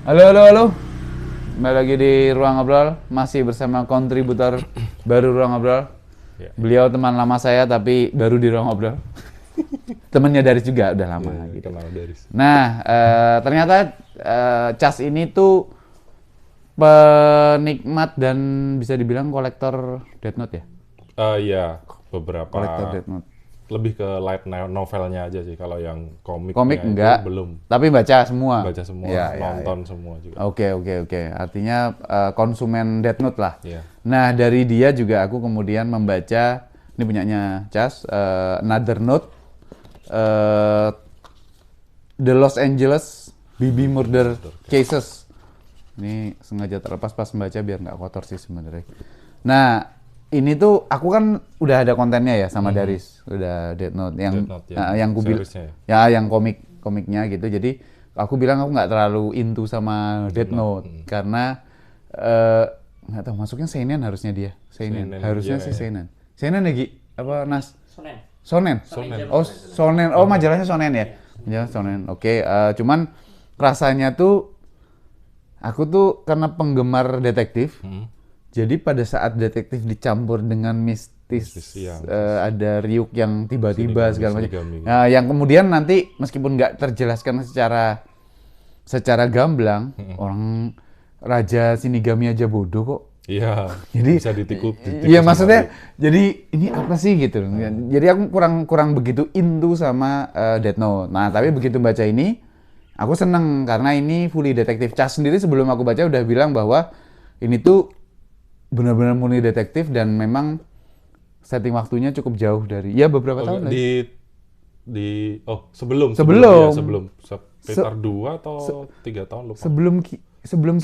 Halo, halo, halo. Kembali lagi di Ruang Ngobrol, masih bersama kontributor baru Ruang Ngobrol. Ya. Beliau teman lama saya, tapi baru di Ruang Ngobrol. Temennya Daris juga, udah lama gitu. Kenal dari. Nah, ternyata Cas ini tuh penikmat dan bisa dibilang kolektor Death Note ya? Iya, beberapa Kolektor Death Note. lebih ke light novelnya aja sih. Kalau yang komiknya Komik itu enggak, belum. tapi baca semua. Baca semua, Ya, ya, nonton semua juga. Oke. Artinya konsumen Death Note lah. Iya. Nah, dari dia juga aku kemudian membaca, ini punyanya Cas, Another Note, The Los Angeles BB Murder Cases. Ini sengaja terlepas pas membaca biar nggak kotor sih sebenarnya. Nah, ini tuh aku kan udah ada kontennya ya sama Daris, udah Death Note yang Death Note, ya. yang Seriesnya ya yang komiknya gitu. Jadi aku bilang aku nggak terlalu into sama Death Note karena nggak tahu masuknya seinen harusnya dia. Seinen. Harusnya iya, sih iya. seinen. Seinen ya Gi? Apa Nas? Sonen. Sonen. Oh, Sonen. Oh, majalahnya Sonen ya. Ya, Sonen. Oke, cuman rasanya tuh aku tuh karena penggemar detektif. Jadi pada saat detektif dicampur dengan mistis, Iya. ada riuk yang tiba-tiba Shinigami, segala macam. Shinigami. Nah, yang kemudian nanti meskipun nggak terjelaskan secara gamblang, orang Raja Shinigami aja bodoh kok. Iya. Jadi bisa ditipu. Iya maksudnya, jadi ini apa sih gitu. Jadi aku kurang begitu into sama Death Note. Nah tapi begitu baca ini, aku seneng karena ini fully detektif. Cas sendiri sebelum aku baca udah bilang bahwa ini tuh benar-benar murni detektif dan memang setting waktunya cukup jauh dari ya beberapa tahun lagi. Sebelum Sebelum. ya, sekitar 2 atau 3 tahun lupa. Sebelum Sebelum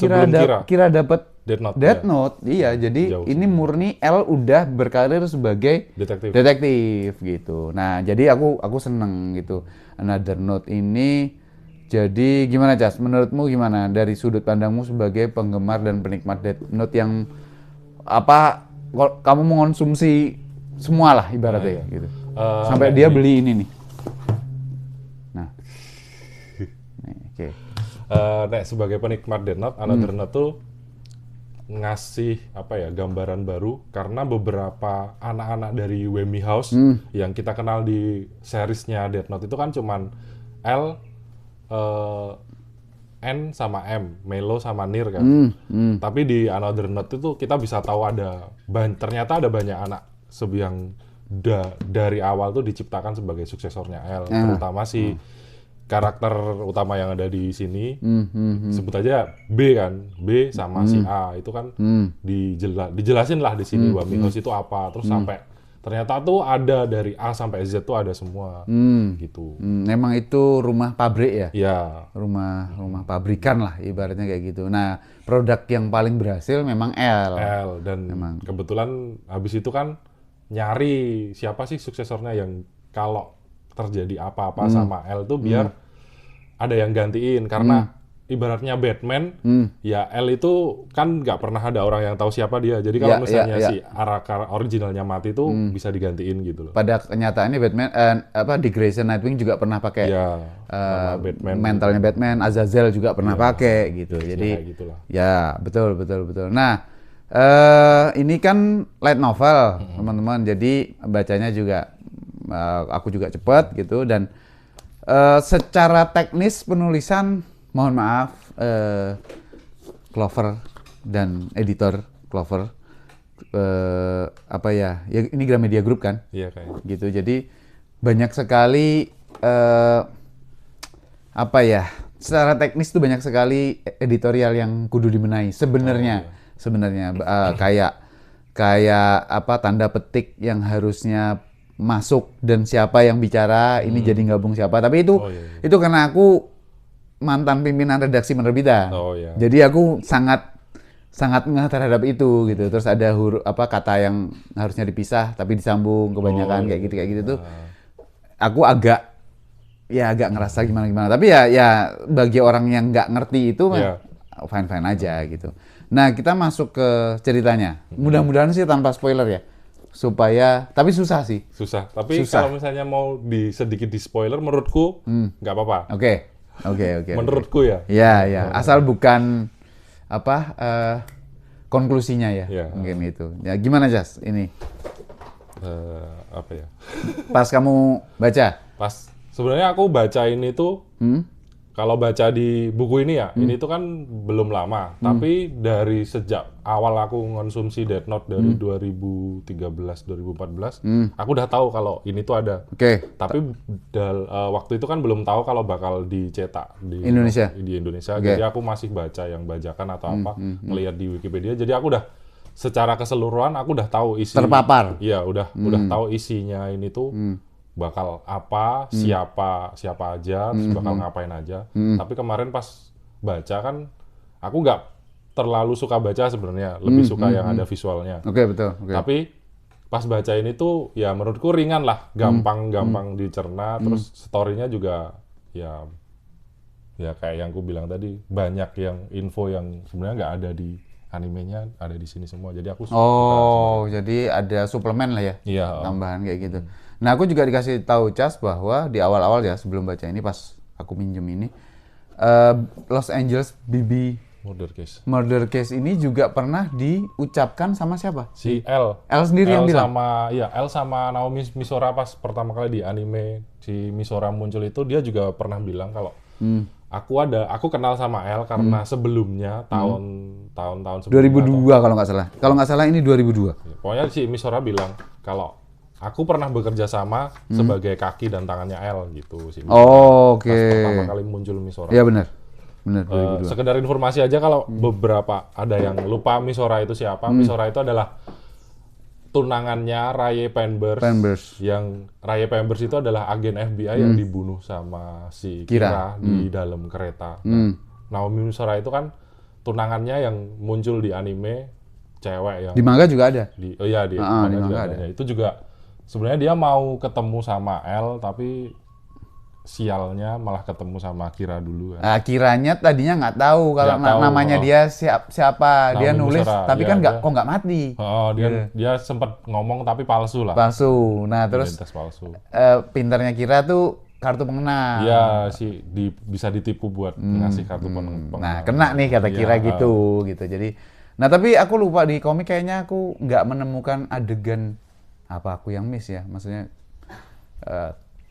Kira dapat Death Note, Death ya. Note, iya. Jadi Jauh ini murni L udah berkarir sebagai detektif gitu. Nah, jadi aku seneng gitu. Another Note ini jadi gimana Cas? Menurutmu gimana dari sudut pandangmu sebagai penggemar dan penikmat Death Note yang apa kamu mengonsumsi semua lah ibaratnya ya gitu. Sampai dia beli ini nih. Nah. Nih, oke. Nek sebagai penikmat Death Note, Another Note tuh ngasih apa ya gambaran baru karena beberapa anak-anak dari Wemi House yang kita kenal di seriesnya Death Note itu kan cuman L, N sama M, Melo sama Nir kan. Tapi di Another Note itu kita bisa tahu ternyata ada banyak anak yang dari awal tuh diciptakan sebagai suksesornya L, terutama si karakter utama yang ada di sini. Sebut aja B kan, B sama si A itu kan dijelasin lah di sini Wami House itu apa, terus sampai ternyata tuh ada dari A sampai Z tuh ada semua gitu. Memang itu rumah pabrik ya? Ya. Rumah pabrikan lah ibaratnya kayak gitu. Nah, produk yang paling berhasil memang L. Dan kebetulan habis itu kan nyari siapa sih suksesornya yang kalau terjadi apa-apa sama L tuh biar ada yang gantiin karena ibaratnya Batman ya L itu kan nggak pernah ada orang yang tahu siapa dia. Jadi kalau misalnya si Araka originalnya mati tuh bisa digantiin gitu loh. Pada kenyataannya Batman Dick Grayson Nightwing juga pernah pakai Batman, mentalnya Batman, Azazel juga pernah pakai gitu. Jadi gitulah. ya betul. Nah, ini kan light novel teman-teman. Jadi bacanya juga aku juga cepat gitu dan secara teknis penulisan mohon maaf Clover dan editor Clover ini Gramedia Group kan? Iya kayaknya. Gitu. Jadi banyak sekali secara teknis tuh banyak sekali editorial yang kudu dibenahi sebenarnya. Kayak apa tanda petik yang harusnya masuk dan siapa yang bicara ini jadi gabung siapa. Tapi itu karena aku mantan pimpinan redaksi penerbitan. Jadi aku sangat ngeh terhadap itu gitu. Terus ada kata yang harusnya dipisah tapi disambung kebanyakan kayak gitu tuh. Aku agak ngerasa gimana. Tapi ya bagi orang yang nggak ngerti itu fine aja gitu. Nah, kita masuk ke ceritanya. Mudah-mudahan sih tanpa spoiler ya. Tapi susah sih. Susah. Tapi kalau misalnya mau sedikit di spoiler menurutku nggak apa-apa. Oke. Oke. Menurutku ya. Ya. Asal bukan konklusinya ya. Mungkin itu. Ya gimana Jas ini? Apa ya? Pas kamu baca? Sebenarnya aku baca ini tuh kalau baca di buku ini ya, ini tuh kan belum lama. Tapi dari sejak awal aku konsumsi Death Note dari 2013-2014, aku udah tahu kalau ini tuh ada. Tapi waktu itu kan belum tahu kalau bakal dicetak di Indonesia. Jadi aku masih baca yang bajakan atau apa, ngelihat di Wikipedia. Jadi aku udah secara keseluruhan aku udah tahu isi. Terpapar. Iya, udah tahu isinya ini tuh. Bakal apa, siapa aja, terus bakal ngapain aja. Tapi kemarin pas baca kan, aku nggak terlalu suka baca sebenarnya, lebih suka yang ada visualnya. Betul. Tapi pas baca ini tuh, ya menurutku ringan lah, gampang dicerna. Terus story-nya juga, ya kayak yang aku bilang tadi, banyak yang info yang sebenarnya nggak ada di animenya, ada di sini semua. Jadi aku suka. Jadi ada suplemen lah ya, tambahan kayak gitu. Nah, aku juga dikasih tahu Cas bahwa di awal-awal ya sebelum baca ini pas aku minjem ini Los Angeles BB Murder Case ini juga pernah diucapkan sama siapa? Si L sendiri yang bilang. L sama Naomi Misora pas pertama kali di anime si Misora muncul itu dia juga pernah bilang kalau aku kenal sama L karena sebelumnya tahun-tahun sebelumnya 2002 kalau nggak salah. Kalau nggak salah ini 2002. Pokoknya si Misora bilang kalau aku pernah bekerja sama sebagai kaki dan tangannya L gitu sih. Oke. Pas pertama kali muncul Misora. Iya benar. 2002. Sekedar informasi aja kalau beberapa ada yang lupa Misora itu siapa. Misora itu adalah tunangannya Raye Penbers. Yang Raye Penbers itu adalah agen FBI yang dibunuh sama si Kira di dalam kereta. Nah, Naomi Misora itu kan tunangannya yang muncul di anime cewek yang di manga juga ada. Di manga juga ada. Itu juga sebenarnya dia mau ketemu sama L tapi sialnya malah ketemu sama Kira dulu kan. Kiranya tadinya nggak tahu kalau namanya dia siapa. Dia nulis Misora, tapi kan kok nggak mati. Dia sempat ngomong tapi palsu lah. Palsu. Nah, terus palsu. Pinternya Kira tuh kartu pengenal. Iya, bisa ditipu buat ngasih kartu pengenal. Nah, kena nih kata Kira gitu. Jadi nah, tapi aku lupa di komik kayaknya aku nggak menemukan adegan apa aku yang miss ya, maksudnya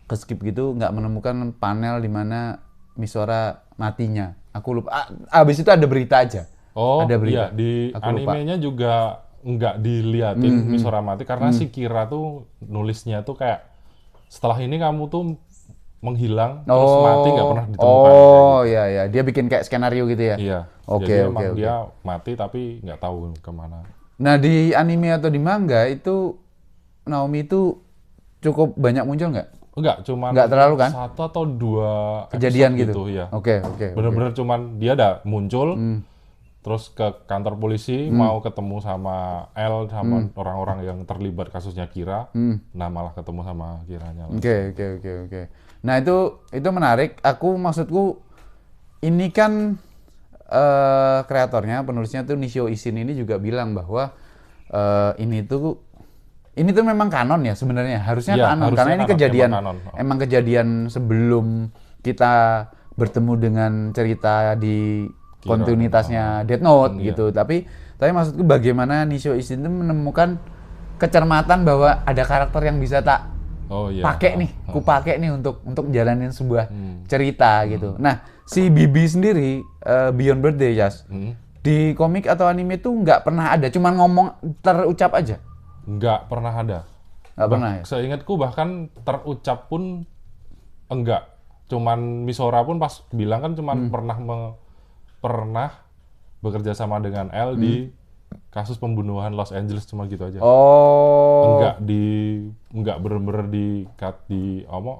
keskip gitu, nggak menemukan panel di mana Misora matinya. Aku lupa. Abis itu ada berita aja. Ada berita. Iya, di aku animenya lupa. Juga nggak diliatin Misora mati karena si Kira tuh nulisnya tuh kayak setelah ini kamu tuh menghilang terus mati nggak pernah ditemukan. Iya, dia bikin kayak skenario gitu ya. Iya. Jadi emang dia mati tapi nggak tahu kemana. Nah, di anime atau di manga itu Naomi itu cukup banyak muncul nggak? Nggak terlalu kan? 1 atau 2 kejadian gitu ya. Oke. Bener-bener cuman dia ada muncul, terus ke kantor polisi mau ketemu sama L sama orang-orang yang terlibat kasusnya Kira, nah malah ketemu sama Kiranya. Oke. Nah itu menarik. Maksudku ini kan kreatornya, penulisnya tuh Nishio Isin ini juga bilang bahwa ini tuh memang kanon ya sebenarnya, harusnya kanon karena ini emang kejadian sebelum kita bertemu dengan cerita di kontinuitasnya Death Note gitu. Tapi maksudku bagaimana Nishio Isin itu menemukan kecermatan bahwa ada karakter yang bisa pakai nih untuk menjalanin sebuah cerita gitu. Nah, si Bibi sendiri Beyond Birthday di komik atau anime tuh nggak pernah ada, cuman ngomong terucap aja. Nggak pernah ada. Nggak pernah ya? Seingatku bahkan terucap pun enggak. Cuman Misora pun pas bilang kan cuman pernah bekerja sama dengan L di kasus pembunuhan Los Angeles, cuma gitu aja. Enggak bener-bener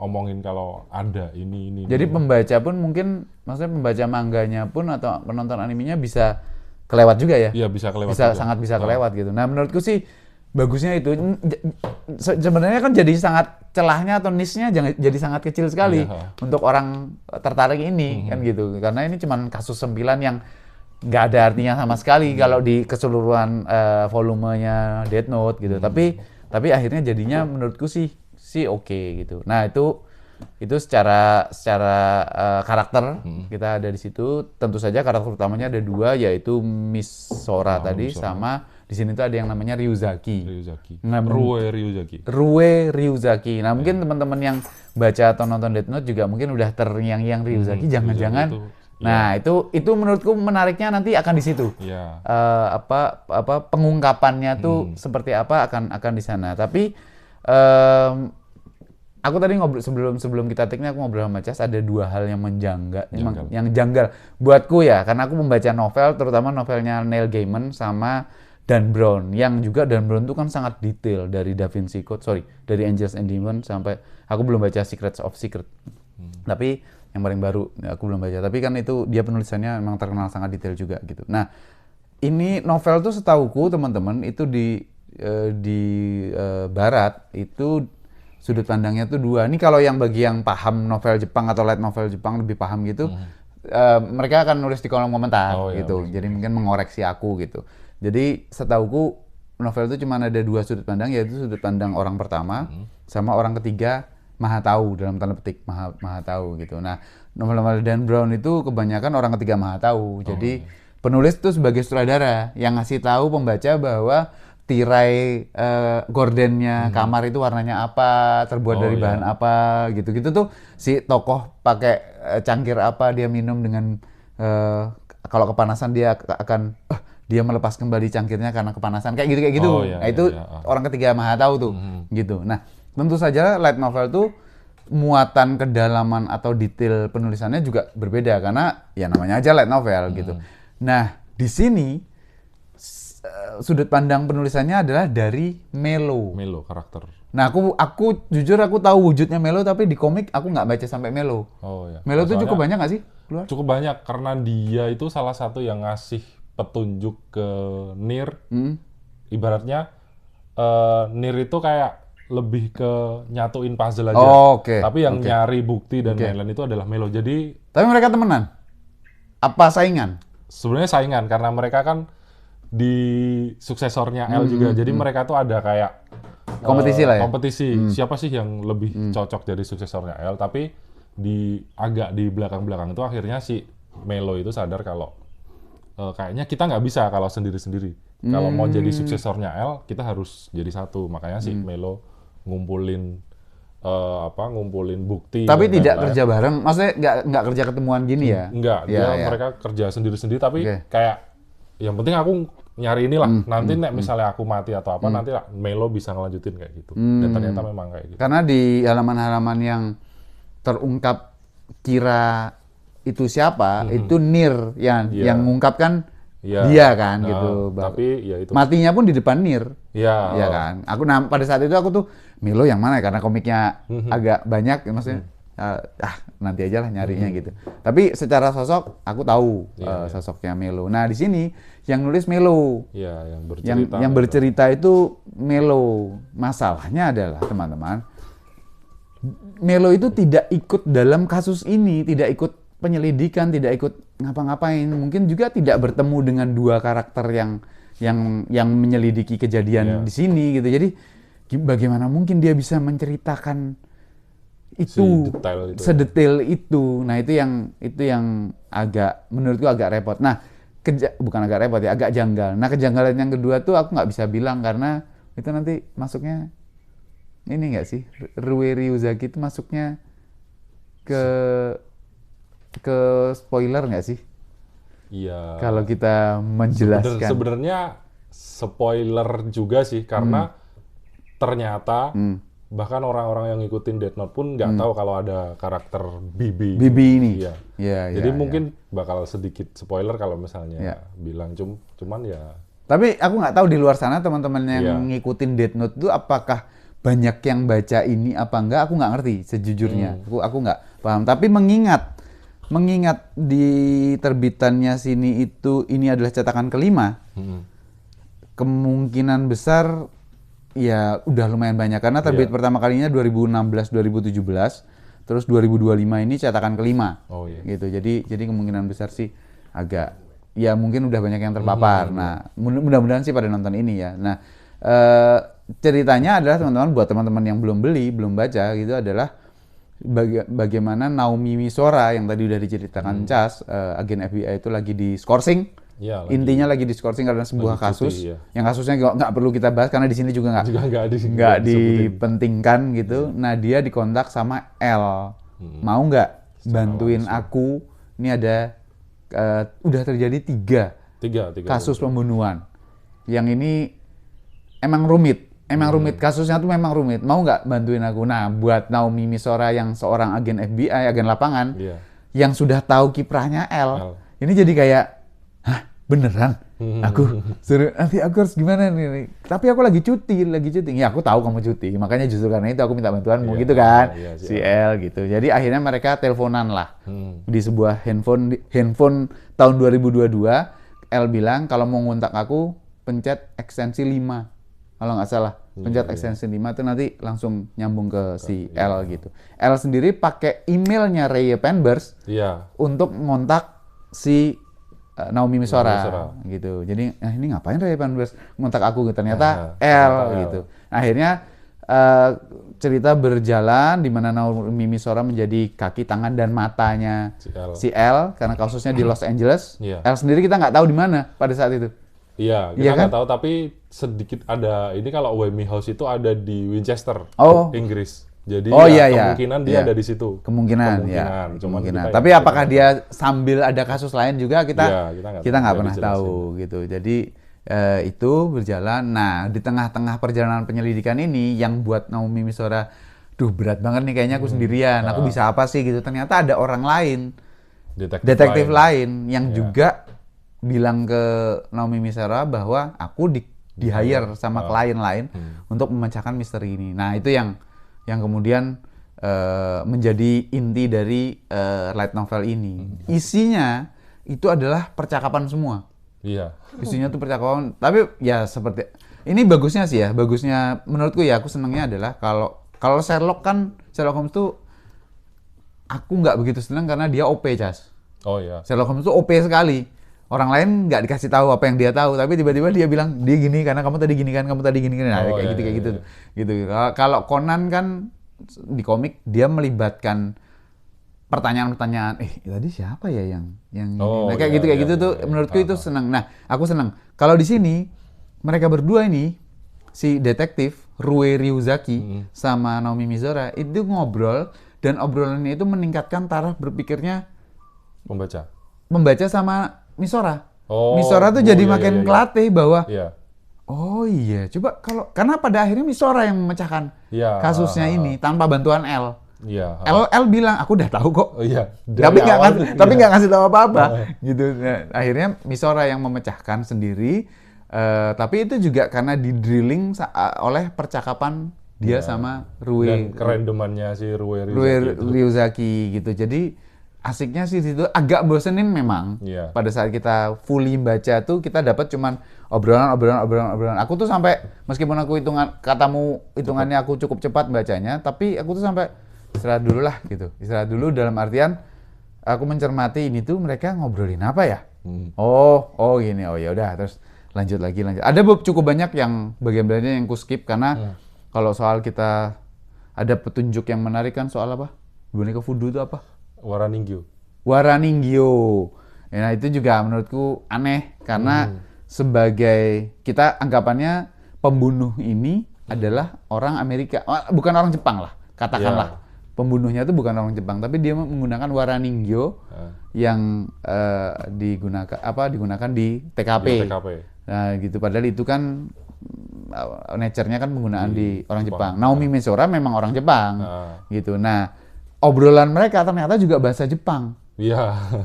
omongin kalau ada ini. Jadi pembaca pun mungkin, maksudnya pembaca mangganya pun atau penonton animenya bisa kelewat juga ya? Iya, bisa kelewat. Sangat bisa kelewat gitu. Nah, menurutku sih bagusnya itu. Sebenarnya kan jadi sangat celahnya atau niche-nya jadi sangat kecil sekali untuk orang tertarik ini kan gitu. Karena ini cuma kasus sempilan yang nggak ada artinya sama sekali kalau di keseluruhan volumenya Death Note gitu. Tapi akhirnya jadinya menurutku sih oke gitu. Nah, itu Itu secara karakter kita ada di situ. Tentu saja karakter utamanya ada 2, yaitu Miss Sora tadi sama di sini tuh ada yang namanya Ryuzaki. Rue Ryuzaki. Nah, mungkin teman-teman yang baca atau nonton Death Note juga mungkin udah terngiang-ngiang Ryuzaki, jangan-jangan. Nah, itu menurutku menariknya nanti akan di situ. Pengungkapannya tuh seperti apa akan di sana. Tapi aku tadi ngobrol sebelum kita take aku ngobrol sama Cas, ada 2 hal yang yang janggal buatku ya, karena aku membaca novel, terutama novelnya Neil Gaiman sama Dan Brown, yang juga Dan Brown itu kan sangat detail dari Da Vinci Code, dari Angels and Demons sampai aku belum baca Secrets of Secret. Tapi yang paling baru aku belum baca, tapi kan itu dia penulisannya memang terkenal sangat detail juga gitu. Nah, ini novel tuh setauku teman-teman itu di barat itu sudut pandangnya tuh 2. Ini kalau yang bagi yang paham novel Jepang atau light novel Jepang lebih paham gitu, mereka akan nulis di kolom komentar gitu. Jadi mungkin mengoreksi aku gitu. Jadi setauku novel itu cuma ada 2 sudut pandang, yaitu sudut pandang orang pertama sama orang ketiga maha tahu, dalam tanda petik maha tahu gitu. Nah, novel-novel Dan Brown itu kebanyakan orang ketiga maha tahu. Jadi penulis itu sebagai sutradara yang ngasih tahu pembaca bahwa tirai gordennya kamar itu warnanya apa, terbuat dari bahan apa, gitu-gitu tuh si tokoh pakai cangkir apa, dia minum dengan kalau kepanasan dia akan dia melepas kembali cangkirnya karena kepanasan, kayak gitu. Nah, itu orang ketiga maha tahu tuh, gitu. Nah, tentu saja light novel tuh muatan kedalaman atau detail penulisannya juga berbeda karena ya namanya aja light novel gitu. Nah, di sini sudut pandang penulisannya adalah dari Melo karakter. Nah, aku jujur aku tahu wujudnya Melo, tapi di komik aku nggak baca sampai Melo. Melo itu cukup banyak nggak sih keluar? Cukup banyak karena dia itu salah satu yang ngasih petunjuk ke Nier. Ibaratnya Nier itu kayak lebih ke nyatuin puzzle aja. Tapi yang nyari bukti dan lain-lain itu adalah Melo. Jadi tapi mereka temenan? Apa saingan? Sebenarnya saingan karena mereka kan di suksesornya L juga. Jadi mereka tuh ada kayak kompetisi lah ya. Siapa sih yang lebih cocok jadi suksesornya L, tapi agak di belakang-belakang itu akhirnya si Melo itu sadar kalau kayaknya kita nggak bisa kalau sendiri-sendiri. Kalau mau jadi suksesornya L, kita harus jadi satu. Makanya si Melo ngumpulin bukti. Tapi tidak kerja bareng, maksudnya nggak kerja ketemuan gini ya? Enggak, mereka kerja sendiri-sendiri. Tapi kayak yang penting aku nyari inilah. Nanti misalnya aku mati atau apa, nanti Melo bisa ngelanjutin kayak gitu. Dan ternyata memang kayak gitu. Karena di halaman-halaman yang terungkap kira itu siapa, itu Nier yang mengungkapkan dia kan gitu. Tapi ya itu. Matinya pun di depan Nier. Iya Kan. Pada saat itu aku tuh Melo yang mana ya? Karena komiknya agak banyak, maksudnya nanti aja lah nyarinya gitu. Tapi secara sosok aku tahu sosoknya Melo. Nah, di sini yang nulis Melo. Yang bercerita itu Melo. Masalahnya adalah teman-teman, Melo itu tidak ikut dalam kasus ini, tidak ikut penyelidikan, tidak ikut ngapa-ngapain. Mungkin juga tidak bertemu dengan 2 karakter yang menyelidiki kejadian di sini gitu. Jadi bagaimana mungkin dia bisa menceritakan itu sedetail itu. Nah, itu yang agak menurutku agak repot. Nah, bukan agak repot ya, agak janggal. Nah, kejanggalan yang kedua tuh aku nggak bisa bilang karena itu nanti masuknya ini nggak sih, Rue Ryuzaki itu masuknya ke spoiler nggak sih? Iya. Kalau kita menjelaskan. Sebenarnya spoiler juga sih karena ternyata bahkan orang-orang yang ngikutin Death Note pun nggak tahu kalau ada karakter Bibi ini. Jadi mungkin bakal sedikit spoiler kalau misalnya bilang cuman ya. Tapi aku nggak tahu di luar sana teman-teman yang ngikutin Death Note itu apakah banyak yang baca ini apa enggak, aku nggak ngerti sejujurnya. Aku nggak paham. Tapi mengingat di terbitannya sini ini adalah cetakan kelima, kemungkinan besar ya udah lumayan banyak karena terbit pertama kalinya 2016-2017, terus 2025 ini cetakan kelima, gitu. Jadi kemungkinan besar sih agak ya mungkin udah banyak yang terpapar. Nah, mudah-mudahan sih pada nonton ini ya. Nah, ceritanya adalah teman-teman, buat teman-teman yang belum beli, belum baca gitu, adalah bagaimana Naomi Misora yang tadi udah diceritakan Cas, agen FBI itu lagi di skorsing. Ya, intinya lagi di skorsing karena sebuah kasus, ya. Yang kasusnya nggak perlu kita bahas karena di sini juga nggak dipentingkan gitu. Nah dia dikontak sama L, mau nggak bantuin aku? Ini ada udah terjadi tiga kasus pembunuhan. Yang ini emang rumit. Kasusnya tuh memang rumit. Mau nggak bantuin aku? Nah, buat Naomi Misora yang seorang agen FBI, agen lapangan, yang sudah tahu kiprahnya L, ini jadi kayak, hah, beneran? Aku suruh, nanti aku harus gimana nih? Tapi aku lagi cuti. Ya, aku tahu kamu cuti. Makanya justru karena itu aku minta bantuanmu, gitu kan? Si L gitu. Jadi akhirnya mereka teleponan lah di sebuah handphone tahun 2022. L bilang kalau mau ngontak aku, pencet ekstensi 5. Kalau nggak salah, pencet ekstensi 5 itu nanti langsung nyambung ke si L gitu. L sendiri pakai emailnya Ray Penbers untuk ngontak si Naomi Misora gitu. Jadi ini ngapain Ray Penbers ngontak aku? Ternyata L gitu. Akhirnya cerita berjalan di mana Naomi Misora menjadi kaki, tangan, dan matanya si L karena kasusnya di Los Angeles. L sendiri kita nggak tahu di mana pada saat itu. Iya, kita nggak tahu, tapi sedikit ada, ini kalau Whammy House itu ada di Winchester, Inggris. Jadi kemungkinan dia ada di situ. Kemungkinan. Tapi apakah dia sambil ada kasus lain juga, kita nggak pernah tahu gitu. Jadi itu berjalan. Nah, di tengah-tengah perjalanan penyelidikan ini, yang buat Naomi Misora, berat banget nih kayaknya aku sendirian, aku bisa apa sih gitu. Ternyata ada orang lain, detektif lain yang juga bilang ke Naomi Misora bahwa aku di-hire sama klien lain untuk memecahkan misteri ini. Nah, itu yang kemudian menjadi inti dari light novel ini. Isinya itu adalah percakapan semua. Iya. Isinya tuh percakapan. Tapi ya seperti ini bagusnya sih ya. Bagusnya menurutku ya, aku senangnya adalah kalau Sherlock Holmes tuh aku nggak begitu senang karena dia OP, Cas. Oh iya. Sherlock Holmes tuh OP sekali. Orang lain nggak dikasih tahu apa yang dia tahu, tapi tiba-tiba dia bilang dia gini karena kamu tadi gini kan, nah, kayak gitu. Kalau Conan kan di komik dia melibatkan pertanyaan-pertanyaan, tadi siapa ya yang nah, kayak gitu tuh menurutku itu senang. Nah, aku senang. Kalau di sini mereka berdua ini, si detektif Rue Ryuzaki sama Naomi Misora itu ngobrol, dan obrolannya itu meningkatkan taraf berpikirnya pembaca sama Misora. Misora tuh jadi makin kelatih bahwa coba karena pada akhirnya Misora yang memecahkan kasusnya ini tanpa bantuan L. L bilang aku udah tahu kok. Tapi nggak ngasih tahu apa-apa gitu. Nah, akhirnya Misora yang memecahkan sendiri. Tapi itu juga karena di drilling oleh percakapan dia sama Rue. Dan kerandomannya si Rue Ryuzaki gitu. Jadi asiknya sih itu agak bosenin memang. Pada saat kita fully baca tuh kita dapat cuman obrolan. Aku tuh sampai meskipun aku hitungannya aku cukup cepat bacanya, tapi aku tuh sampai istirahat dulu lah gitu. Istirahat dulu dalam artian aku mencermati ini tuh mereka ngobrolin apa ya? Oh gini. Oh ya udah, terus lanjut lagi. Ada cukup banyak yang bagian-bagiannya yang ku skip karena kalau soal kita ada petunjuk yang menarik kan soal apa? Boneka voodoo itu apa? Waraningyo. Nah, itu juga menurutku aneh karena sebagai kita anggapannya pembunuh ini adalah orang Amerika, bukan orang Jepang lah, katakanlah. Pembunuhnya itu bukan orang Jepang, tapi dia menggunakan waraningyo yang digunakan di TKP. Nah, gitu. Padahal itu kan nature-nya kan penggunaan di orang Jepang. Naomi Misora memang orang Jepang, gitu. Nah, obrolan mereka ternyata juga bahasa Jepang.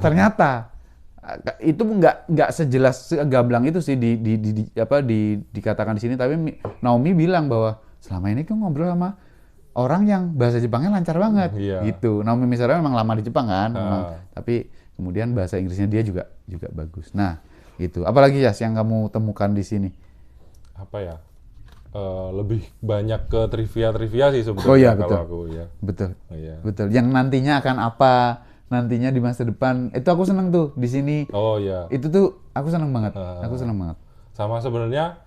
Ternyata itu nggak sejelas segamblang itu sih dikatakan di sini. Tapi Naomi bilang bahwa selama ini kan ngobrol sama orang yang bahasa Jepangnya lancar banget, gitu. Naomi Misora memang lama di Jepang kan, tapi kemudian bahasa Inggrisnya dia juga bagus. Nah, itu. Apalagi yang kamu temukan di sini? Apa ya? Lebih banyak ke trivia sih sebetulnya. Betul. Kalau aku Betul. Betul. Yang nantinya akan apa? Nantinya di masa depan. Itu aku seneng tuh di sini. Itu tuh aku seneng banget. Sama sebenarnya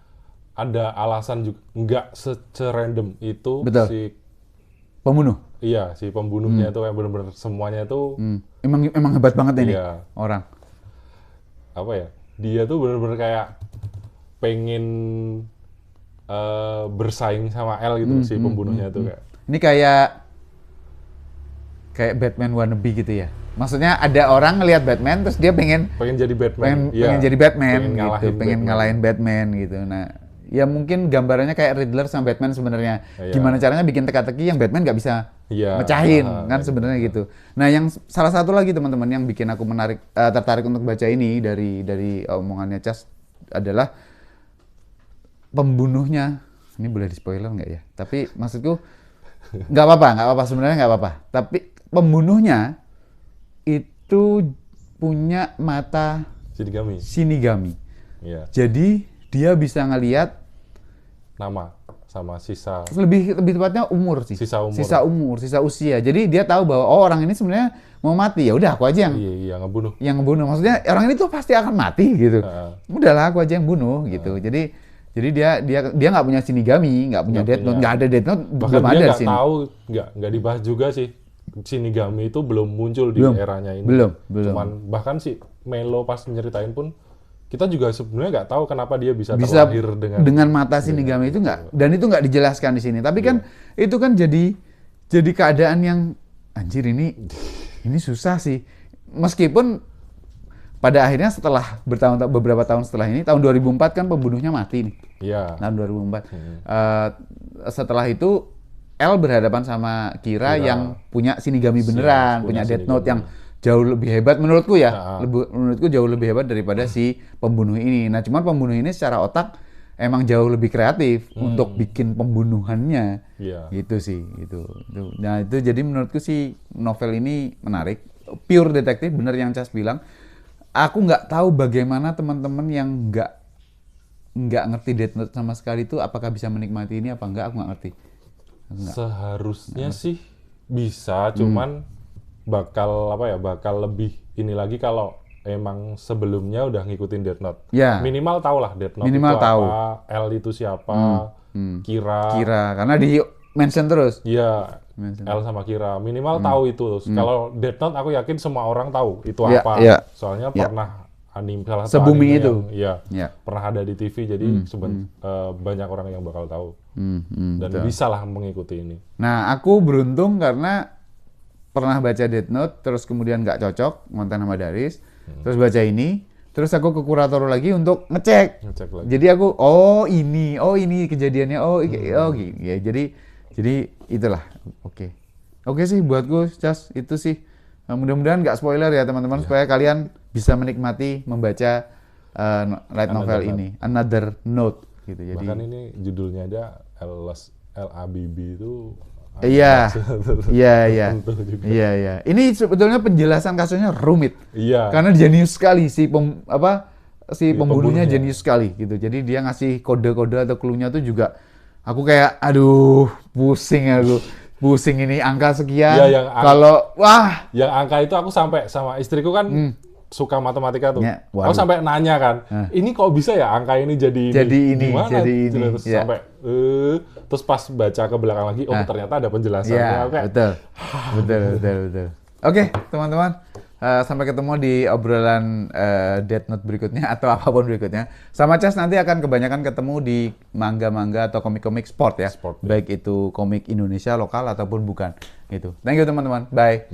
ada alasan juga nggak se-random itu si pembunuh. Iya, si pembunuhnya itu yang benar-benar semuanya itu emang hebat banget ini orang. Apa ya? Dia tuh benar-benar kayak pengen bersaing sama L gitu si pembunuhnya itu kayak. Ini kayak Batman wannabe gitu ya. Maksudnya ada orang ngelihat Batman terus dia pengen jadi Batman. Pengen jadi Batman gitu, pengen ngalahin Batman gitu. Nah, ya mungkin gambarannya kayak Riddler sama Batman sebenarnya. Gimana caranya bikin teka-teki yang Batman nggak bisa mecahin kan sebenarnya gitu. Nah, yang salah satu lagi teman-teman yang bikin aku tertarik untuk baca ini dari omongannya Cas adalah pembunuhnya. Ini boleh di spoiler nggak ya? Tapi maksudku nggak apa-apa sebenarnya nggak apa-apa. Tapi pembunuhnya itu punya mata Shinigami. Iya. Jadi dia bisa ngelihat nama sama sisa lebih tepatnya umur sih. Sisa usia. Jadi dia tahu bahwa orang ini sebenarnya mau mati. Ya udah aku aja yang ngebunuh. Yang ngebunuh. Maksudnya orang ini tuh pasti akan mati gitu. Udahlah aku aja yang bunuh gitu. Jadi dia nggak punya Shinigami, nggak punya Death Note, nggak ada Death Note, belum ada sih. Nggak dibahas juga sih. Shinigami itu belum muncul di eranya ini. Belum. Cuman bahkan si Melo pas nyeritain pun kita juga sebenarnya nggak tahu kenapa dia bisa terlahir dengan mata Shinigami itu nggak, dan itu nggak dijelaskan di sini. Tapi kan itu kan jadi keadaan yang anjir ini susah sih. Meskipun pada akhirnya setelah beberapa tahun setelah ini, tahun 2004 kan pembunuhnya mati nih. Iya. Tahun 2004. Setelah itu L berhadapan sama Kira yang punya Shinigami beneran, punya Death Note yang jauh lebih hebat menurutku ya. Menurutku jauh lebih hebat daripada si pembunuh ini. Nah, cuman pembunuh ini secara otak emang jauh lebih kreatif untuk bikin pembunuhannya. Gitu sih, gitu. Nah, itu jadi menurutku sih novel ini menarik. Pure detektif, bener yang Cas bilang. Aku nggak tahu bagaimana teman-teman yang nggak ngerti Death Note sama sekali itu apakah bisa menikmati ini apa enggak, aku nggak ngerti. Seharusnya sih bisa, cuman bakal lebih ini lagi kalau emang sebelumnya udah ngikutin Death Note. Minimal tahu lah Death Note itu apa, L itu siapa, Kira karena di mention terus. Iya. L sama Kira minimal tahu itu. Kalau Death Note aku yakin semua orang tahu itu apa. Soalnya pernah anime salah satu sebumi itu. Pernah ada di TV, jadi banyak orang yang bakal tahu. Dan bisa lah mengikuti ini. Nah, aku beruntung karena pernah baca Death Note terus kemudian nggak cocok konten sama Daris. Terus baca ini, terus aku ke kurator lagi untuk ngecek lagi. Jadi aku ini kejadiannya ya. Jadi itulah. Oke sih buatku, Cas, itu sih. Mudah-mudahan nggak spoiler ya teman-teman, supaya kalian bisa menikmati membaca light novel ini, Another Note gitu. Jadi bahkan ini judulnya aja LABB itu. Iya. Ini sebetulnya penjelasan kasusnya rumit. Karena jenius sekali si pembunuhnya jenius sekali gitu. Jadi dia ngasih kode-kode atau clue-nya tuh juga aku kayak pusing ini angka sekian. Yang angka itu aku sampai sama istriku kan suka matematika tuh. Aku sampai nanya kan, ini kok bisa ya angka ini jadi ini. Terus sampai terus pas baca ke belakang lagi, ternyata ada penjelasannya. Betul. Oke, teman-teman. Sampai ketemu di obrolan Death Note berikutnya atau apapun berikutnya. Sama Cas nanti akan kebanyakan ketemu di manga-manga atau komik-komik sport ya. Baik itu komik Indonesia lokal ataupun bukan gitu. Thank you teman-teman. Bye.